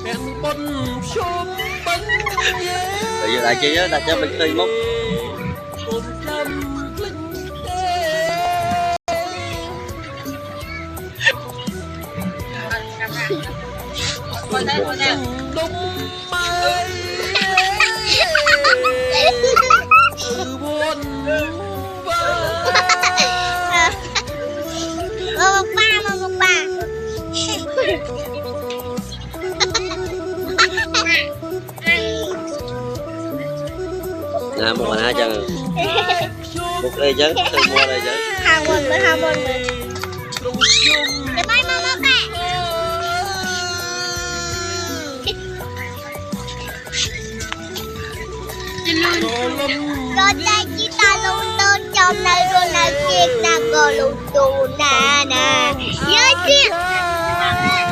bây giờ đại chi á đại cho mình tùy mốc một hai chân một đây chứ tôi mua đây chứ hai mươi để bay mama mẹ rồi đây chỉ ta luôn đơn trong này rồi là kia ta gọi luôn tù nè nè nhớ chưa